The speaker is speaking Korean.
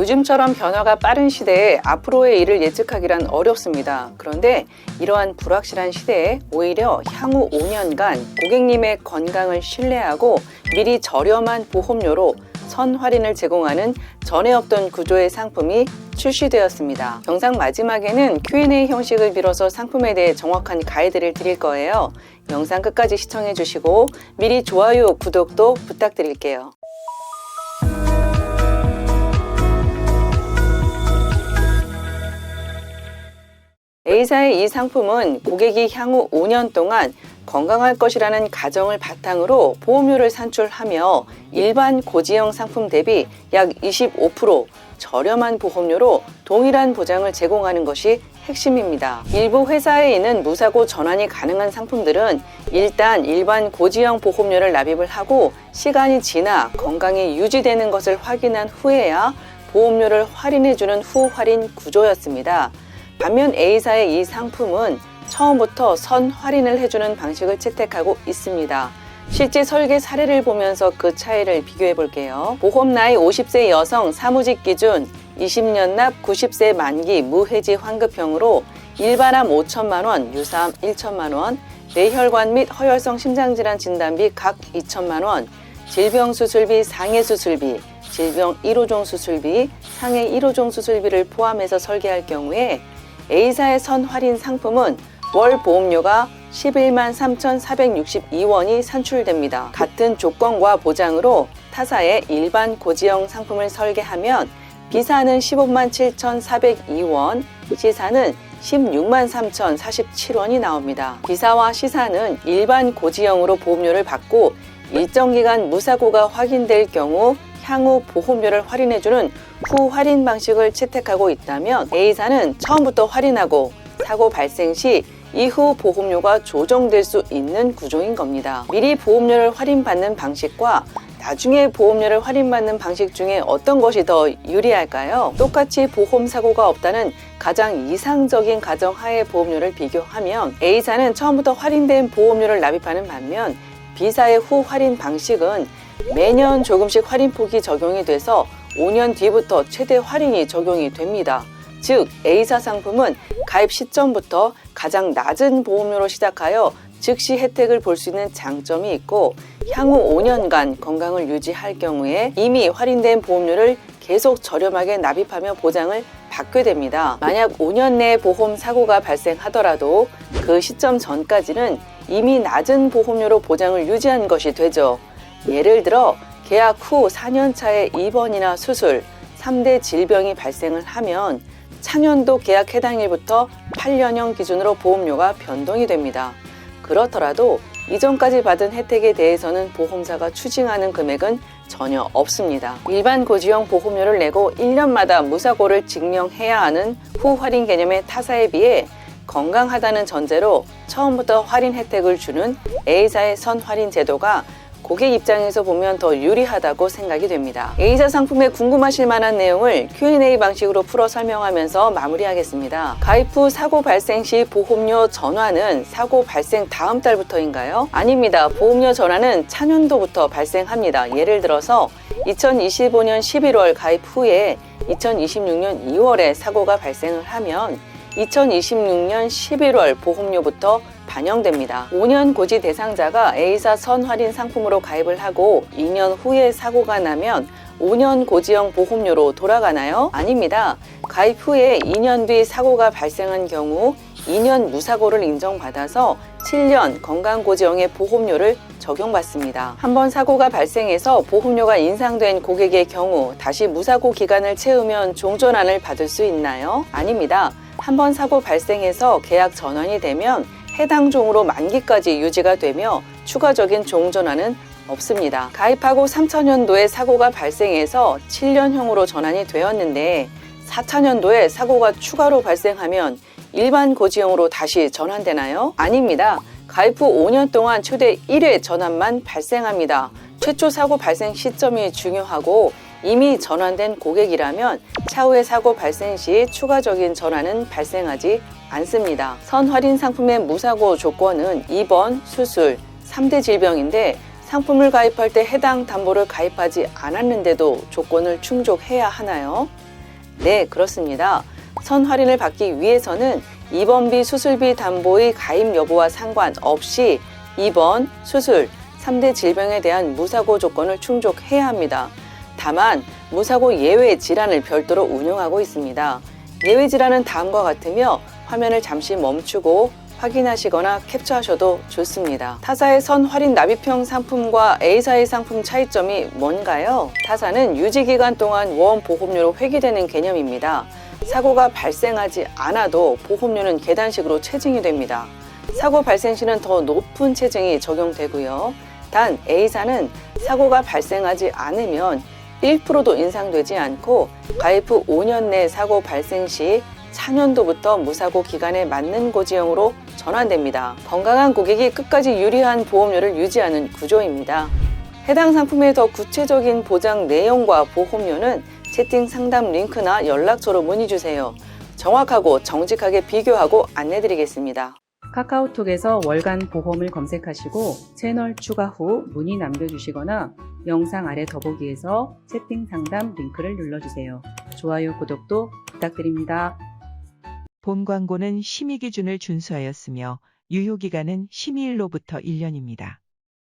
요즘처럼 변화가 빠른 시대에 앞으로의 일을 예측하기란 어렵습니다. 그런데 이러한 불확실한 시대에 오히려 향후 5년간 고객님의 건강을 신뢰하고 미리 저렴한 보험료로 선할인을 제공하는 전에 없던 구조의 상품이 출시되었습니다. 영상 마지막에는 Q&A 형식을 빌어서 상품에 대해 정확한 가이드를 드릴 거예요. 영상 끝까지 시청해 주시고 미리 좋아요, 구독도 부탁드릴게요. A사의 이 상품은 고객이 향후 5년 동안 건강할 것이라는 가정을 바탕으로 보험료를 산출하며 일반 고지형 상품 대비 약 25% 저렴한 보험료로 동일한 보장을 제공하는 것이 핵심입니다. 일부 회사에 있는 무사고 전환이 가능한 상품들은 일단 일반 고지형 보험료를 납입을 하고 시간이 지나 건강이 유지되는 것을 확인한 후에야 보험료를 할인해주는 후할인 구조였습니다. 반면 A사의 이 상품은 처음부터 선할인을 해주는 방식을 채택하고 있습니다. 실제 설계 사례를 보면서 그 차이를 비교해 볼게요. 보험 나이 50세 여성 사무직 기준 20년 납 90세 만기 무해지 환급형으로 일반암 5천만 원, 유사암 1천만 원, 뇌혈관 및 허혈성 심장질환 진단비 각 2천만 원, 질병 수술비, 상해 수술비, 질병 1호종 수술비, 상해 1호종 수술비를 포함해서 설계할 경우에 A사의 선할인 상품은 월 보험료가 11만 3,462원이 산출됩니다. 같은 조건과 보장으로 타사의 일반 고지형 상품을 설계하면 B사는 15만 7,402원, C사는 16만 3,047원이 나옵니다. B사와 C사는 일반 고지형으로 보험료를 받고 일정 기간 무사고가 확인될 경우 향후 보험료를 할인해주는 후할인 방식을 채택하고 있다면 A사는 처음부터 할인하고 사고 발생 시 이후 보험료가 조정될 수 있는 구조인 겁니다. 미리 보험료를 할인받는 방식과 나중에 보험료를 할인받는 방식 중에 어떤 것이 더 유리할까요? 똑같이 보험 사고가 없다는 가장 이상적인 가정하에 보험료를 비교하면 A사는 처음부터 할인된 보험료를 납입하는 반면 B사의 후할인 방식은 매년 조금씩 할인폭이 적용이 돼서 5년 뒤부터 최대 할인이 적용이 됩니다. 즉 A사 상품은 가입 시점부터 가장 낮은 보험료로 시작하여 즉시 혜택을 볼 수 있는 장점이 있고 향후 5년간 건강을 유지할 경우에 이미 할인된 보험료를 계속 저렴하게 납입하며 보장을 받게 됩니다. 만약 5년 내에 보험 사고가 발생하더라도 그 시점 전까지는 이미 낮은 보험료로 보장을 유지한 것이 되죠. 예를 들어 계약 후 4년 차에 입원이나 수술, 3대 질병이 발생을 하면 차년도 계약 해당일부터 8년형 기준으로 보험료가 변동이 됩니다. 그렇더라도 이전까지 받은 혜택에 대해서는 보험사가 추징하는 금액은 전혀 없습니다. 일반 고지형 보험료를 내고 1년마다 무사고를 증명해야 하는 후할인 개념의 타사에 비해 건강하다는 전제로 처음부터 할인 혜택을 주는 A사의 선할인 제도가 고객 입장에서 보면 더 유리하다고 생각이 됩니다. A사 상품에 궁금하실 만한 내용을 Q&A 방식으로 풀어 설명하면서 마무리하겠습니다. 가입 후 사고 발생 시 보험료 전환은 사고 발생 다음 달부터인가요? 아닙니다. 보험료 전환은 차년도부터 발생합니다. 예를 들어서 2025년 11월 가입 후에 2026년 2월에 사고가 발생을 하면 2026년 11월 보험료부터 반영됩니다. 5년 고지 대상자가 A사 선할인 상품으로 가입을 하고 2년 후에 사고가 나면 5년 고지형 보험료로 돌아가나요? 아닙니다. 가입 후에 2년 뒤 사고가 발생한 경우 2년 무사고를 인정받아서 7년 건강고지형의 보험료를 적용받습니다. 한번 사고가 발생해서 보험료가 인상된 고객의 경우 다시 무사고 기간을 채우면 종전환을 받을 수 있나요? 아닙니다. 한번 사고 발생해서 계약 전환이 되면 해당 종으로 만기까지 유지가 되며 추가적인 종전환은 없습니다. 가입하고 3차년도에 사고가 발생해서 7년형으로 전환이 되었는데 4차년도에 사고가 추가로 발생하면 일반 고지형으로 다시 전환되나요? 아닙니다. 가입 후 5년 동안 최대 1회 전환만 발생합니다. 최초 사고 발생 시점이 중요하고 이미 전환된 고객이라면 차후의 사고 발생 시 추가적인 전환은 발생하지 않습니다. 선할인 상품의 무사고 조건은 입원, 수술, 3대 질병인데 상품을 가입할 때 해당 담보를 가입하지 않았는데도 조건을 충족해야 하나요? 네, 그렇습니다. 선할인을 받기 위해서는 입원비, 수술비 담보의 가입 여부와 상관없이 입원, 수술, 3대 질병에 대한 무사고 조건을 충족해야 합니다. 다만 무사고 예외 질환을 별도로 운영하고 있습니다. 예외 질환은 다음과 같으며 화면을 잠시 멈추고 확인하시거나 캡처하셔도 좋습니다. 타사의 선할인 납입형 상품과 A사의 상품 차이점이 뭔가요? 타사는 유지기간 동안 원 보험료로 회귀되는 개념입니다. 사고가 발생하지 않아도 보험료는 계단식으로 체증이 됩니다. 사고 발생 시는 더 높은 체증이 적용되고요. 단 A사는 사고가 발생하지 않으면 1%도 인상되지 않고 가입 후 5년 내 사고 발생 시 차년도부터 무사고 기간에 맞는 고지형으로 전환됩니다. 건강한 고객이 끝까지 유리한 보험료를 유지하는 구조입니다. 해당 상품의 더 구체적인 보장 내용과 보험료는 채팅 상담 링크나 연락처로 문의주세요. 정확하고 정직하게 비교하고 안내드리겠습니다. 카카오톡에서 월간 보험을 검색하시고 채널 추가 후 문의 남겨주시거나 영상 아래 더보기에서 채팅 상담 링크를 눌러주세요. 좋아요, 구독도 부탁드립니다. 본 광고는 심의 기준을 준수하였으며 유효기간은 심의일로부터 1년입니다.